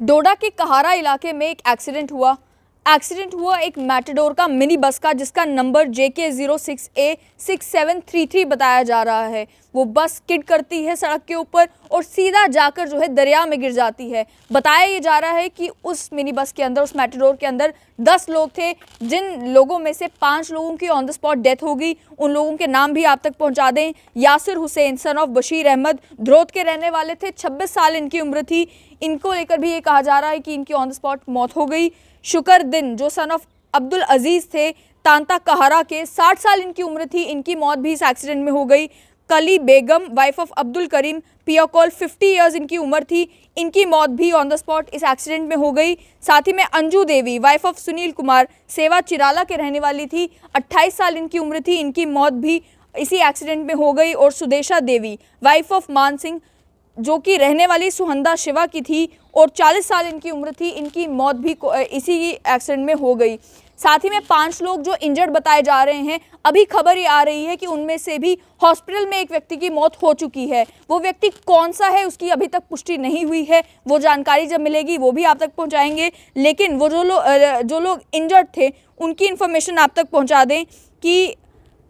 डोडा के कहारा इलाके में एक एक्सीडेंट हुआ एक मैटाडोर का मिनी बस का, जिसका नंबर JK06A6733 बताया जा रहा है। वो बस स्किड करती है सड़क के ऊपर और सीधा जाकर जो है दरिया में गिर जाती है। बताया ये जा रहा है कि उस मिनी बस के अंदर, उस मैटाडोर के अंदर 10 लोग थे, जिन लोगों में से 5 लोगों की ऑन द स्पॉट डेथ हो गई। उन लोगों के नाम भी आप तक पहुंचा दें। यासिर हुसैन सन ऑफ बशीर अहमद ध्रोत के रहने वाले थे, 26 साल इनकी उम्र थी। इनको लेकर भी ये कहा जा रहा है कि इनकी ऑन द स्पॉट मौत हो गई। शुक्र दिन जो सन ऑफ अब्दुल अजीज थे तांता कहारा के, 60 साल इनकी उम्र थी, इनकी मौत भी इस एक्सीडेंट में हो गई। कली बेगम वाइफ ऑफ अब्दुल करीम पियाकोल 50 इयर्स इनकी उम्र थी, इनकी मौत भी ऑन द स्पॉट इस एक्सीडेंट में हो गई। साथ ही में अंजू देवी वाइफ ऑफ सुनील कुमार सेवा चिराला के रहने वाली थी, 28 साल इनकी उम्र थी, इनकी मौत भी इसी एक्सीडेंट में हो गई। और सुदेशा देवी वाइफ ऑफ मान सिंह जो कि रहने वाली सुहंदा शिवा की थी और 40 साल इनकी उम्र थी, इनकी मौत भी इसी एक्सीडेंट में हो गई। साथ ही में 5 लोग जो इंजर्ड बताए जा रहे हैं। अभी खबर ये आ रही है कि उनमें से भी हॉस्पिटल में एक व्यक्ति की मौत हो चुकी है। वो व्यक्ति कौन सा है उसकी अभी तक पुष्टि नहीं हुई है, वो जानकारी जब मिलेगी वो भी आप तक पहुंचाएंगे। लेकिन वो जो लोग इंजर्ड थे उनकी इन्फॉर्मेशन आप तक पहुँचा दें कि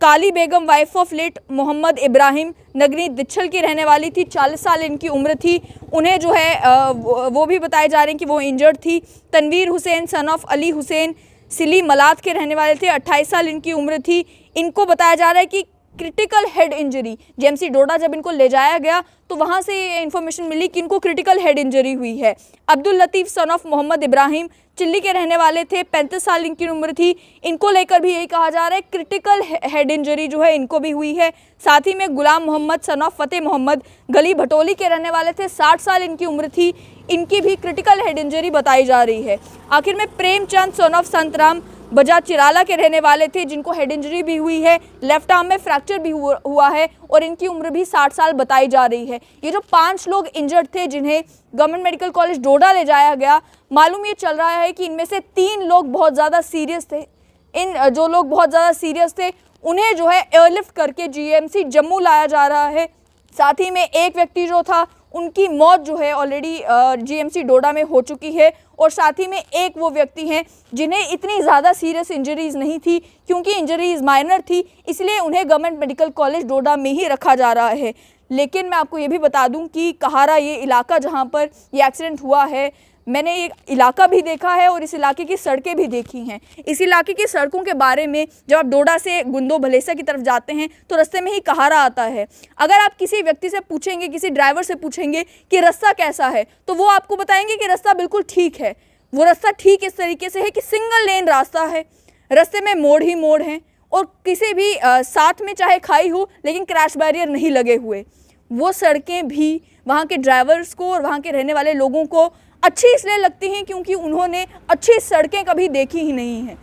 Kali Begum wife of late Mohammad Ibrahim नगरी दिच्छल की रहने वाली थी, 40 साल इनकी उम्र थी, उन्हें जो है वो भी बताए जा रहे हैं कि वो इंजर्ड थी। तनवीर हुसैन सन ऑफ अली हुसैन सिली मलात के रहने वाले थे, 28 साल इनकी उम्र थी, इनको बताया जा रहा है कि क्रिटिकल हेड इंजरी, जेएमसी डोडा जब इनको ले जाया गया तो वहाँ से ये इन्फॉर्मेशन मिली कि इनको क्रिटिकल हेड इंजरी हुई है। अब्दुल लतीफ़ सन ऑफ मोहम्मद इब्राहिम चिल्ली के रहने वाले थे, 35 साल इनकी उम्र थी, इनको लेकर भी यही कहा जा रहा है क्रिटिकल हेड इंजरी जो है इनको भी हुई है। साथ ही में गुलाम मोहम्मद सन ऑफ फतेह मोहम्मद गली भटोली के रहने वाले थे, 60 साल इनकी उम्र थी, इनकी भी क्रिटिकल हेड इंजरी बताई जा रही है। आखिर में प्रेमचंद सन ऑफ संतराम बजा चिराला के रहने वाले थे, जिनको हेड इंजरी भी हुई है, लेफ्ट आर्म में फ्रैक्चर भी हुआ है और इनकी उम्र भी 60 साल बताई जा रही है। ये जो 5 लोग इंजर्ड थे जिन्हें गवर्नमेंट मेडिकल कॉलेज डोडा ले जाया गया, मालूम ये चल रहा है कि इनमें से 3 लोग बहुत ज़्यादा सीरियस थे। इन जो लोग बहुत ज़्यादा सीरियस थे उन्हें जो है एयरलिफ्ट करके जीएमसी जम्मू लाया जा रहा है। साथ ही में एक व्यक्ति जो था उनकी मौत जो है ऑलरेडी जीएमसी डोडा में हो चुकी है। और साथ ही में एक वो व्यक्ति हैं जिन्हें इतनी ज़्यादा सीरियस इंजरीज़ नहीं थी, क्योंकि इंजरीज़ माइनर थी, इसलिए उन्हें गवर्नमेंट मेडिकल कॉलेज डोडा में ही रखा जा रहा है। लेकिन मैं आपको ये भी बता दूं कि कहारा ये इलाका जहाँ पर ये एक्सीडेंट हुआ है, मैंने ये इलाका भी देखा है और इस इलाके की सड़कें भी देखी हैं। इस इलाके की सड़कों के बारे में जब आप डोडा से गुंदो भलेसा की तरफ जाते हैं तो रास्ते में ही कहारा आता है। अगर आप किसी व्यक्ति से पूछेंगे, किसी ड्राइवर से पूछेंगे कि रास्ता कैसा है, तो वो आपको बताएंगे कि रास्ता बिल्कुल ठीक है। वो रास्ता ठीक इस तरीके से है कि सिंगल लेन रास्ता है, रास्ते में मोड़ ही मोड़ हैं और किसी भी साथ में चाहे खाई हो लेकिन क्रैश बैरियर नहीं लगे हुए। वो सड़कें भी वहाँ के ड्राइवर्स को और वहाँ के रहने वाले लोगों को अच्छी इसलिए लगती हैं क्योंकि उन्होंने अच्छी सड़कें कभी देखी ही नहीं हैं।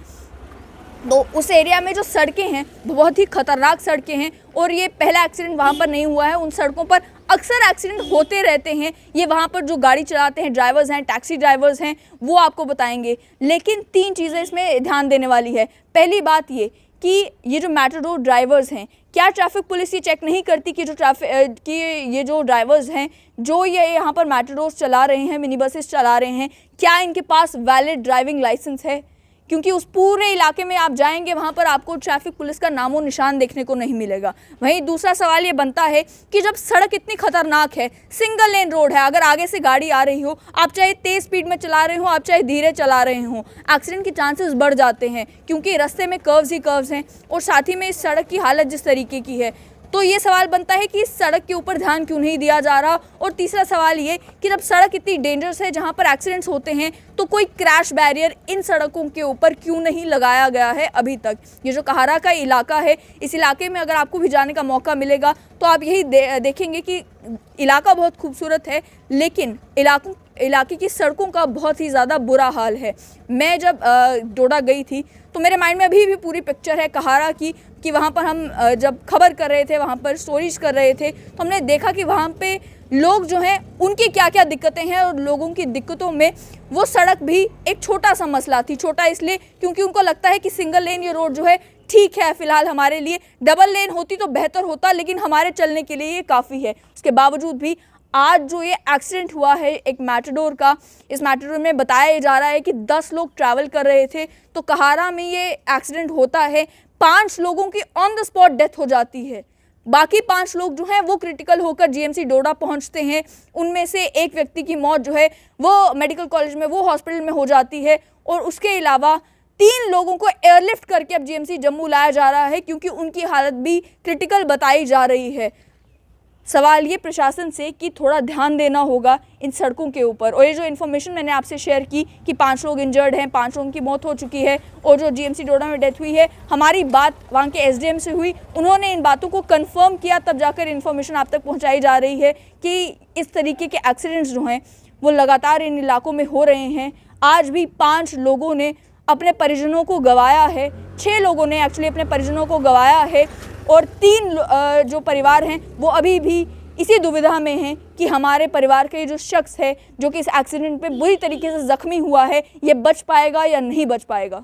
तो उस एरिया में जो सड़कें हैं वो बहुत ही खतरनाक सड़कें हैं और ये पहला एक्सीडेंट वहाँ पर नहीं हुआ है। उन सड़कों पर अक्सर एक्सीडेंट होते रहते हैं। ये वहाँ पर जो गाड़ी चलाते हैं ड्राइवर्स हैं, टैक्सी ड्राइवर्स हैं, वो आपको बताएंगे। लेकिन 3 चीज़ें इसमें ध्यान देने वाली है। पहली बात ये कि ये जो मैटाडोर ड्राइवर्स हैं, क्या ट्रैफिक पुलिस ये चेक नहीं करती कि ये जो ड्राइवर्स हैं जो ये यहाँ पर मैटाडोर्स चला रहे हैं, मिनी बसेस चला रहे हैं, क्या इनके पास वैलिड ड्राइविंग लाइसेंस है? क्योंकि उस पूरे इलाके में आप जाएंगे वहाँ पर आपको ट्रैफिक पुलिस का नामो निशान देखने को नहीं मिलेगा। वहीं दूसरा सवाल ये बनता है कि जब सड़क इतनी खतरनाक है, सिंगल लेन रोड है, अगर आगे से गाड़ी आ रही हो, आप चाहे तेज़ स्पीड में चला रहे हो, आप चाहे धीरे चला रहे हो, एक्सीडेंट के चांसेस बढ़ जाते हैं क्योंकि रास्ते में कर्व्स ही कर्व्स हैं और साथ ही में इस सड़क की हालत जिस तरीके की है। तो ये सवाल बनता है कि इस सड़क के ऊपर ध्यान क्यों नहीं दिया जा रहा। और तीसरा सवाल ये कि जब सड़क इतनी डेंजरस है जहाँ पर एक्सीडेंट्स होते हैं तो कोई क्रैश बैरियर इन सड़कों के ऊपर क्यों नहीं लगाया गया है अभी तक। ये जो कहारा का इलाका है, इस इलाके में अगर आपको भी जाने का मौका मिलेगा तो आप यही देखेंगे कि इलाका बहुत खूबसूरत है, लेकिन इलाके की सड़कों का बहुत ही ज़्यादा बुरा हाल है। मैं जब डोडा गई थी तो मेरे माइंड में अभी भी पूरी पिक्चर है कहारा की कि वहाँ पर हम जब खबर कर रहे थे, वहाँ पर स्टोरीज कर रहे थे, तो हमने देखा कि वहाँ पे लोग जो हैं उनकी क्या क्या दिक्कतें हैं और लोगों की दिक्कतों में वो सड़क भी एक छोटा सा मसला थी। छोटा इसलिए क्योंकि उनको लगता है कि सिंगल लेन ये रोड जो है ठीक है फ़िलहाल हमारे लिए, डबल लेन होती तो बेहतर होता, लेकिन हमारे चलने के लिए ये काफ़ी है। उसके बावजूद भी आज जो ये एक्सीडेंट हुआ है एक मैटाडोर का, इस मैटाडोर में बताया जा रहा है कि 10 लोग ट्रैवल कर रहे थे, तो कहारा में ये एक्सीडेंट होता है। 5 लोगों की ऑन द स्पॉट डेथ हो जाती है। बाकी 5 लोग जो हैं वो क्रिटिकल होकर जीएमसी डोडा पहुंचते हैं। उनमें से एक व्यक्ति की मौत जो है वो मेडिकल कॉलेज में, वो हॉस्पिटल में हो जाती है, और उसके अलावा 3 लोगों को एयरलिफ्ट करके अब जीएमसी जम्मू लाया जा रहा है, क्योंकि उनकी हालत भी क्रिटिकल बताई जा रही है। सवाल ये प्रशासन से कि थोड़ा ध्यान देना होगा इन सड़कों के ऊपर। और ये जो इन्फॉर्मेशन मैंने आपसे शेयर की कि 5 लोग इंजर्ड हैं, 5 लोगों की मौत हो चुकी है, और जो जीएमसी डोडा में डेथ हुई है, हमारी बात वहाँ के एसडीएम से हुई, उन्होंने इन बातों को कंफर्म किया, तब जाकर इन्फॉर्मेशन आप तक पहुँचाई जा रही है कि इस तरीके के एक्सीडेंट्स जो हैं वो लगातार इन इलाकों में हो रहे हैं। आज भी 5 लोगों ने अपने परिजनों को गंवाया है, 6 लोगों ने एक्चुअली अपने परिजनों को गंवाया है, और 3 जो परिवार हैं वो अभी भी इसी दुविधा में हैं कि हमारे परिवार के जो शख्स है जो कि इस एक्सीडेंट पे बुरी तरीके से जख्मी हुआ है, ये बच पाएगा या नहीं बच पाएगा।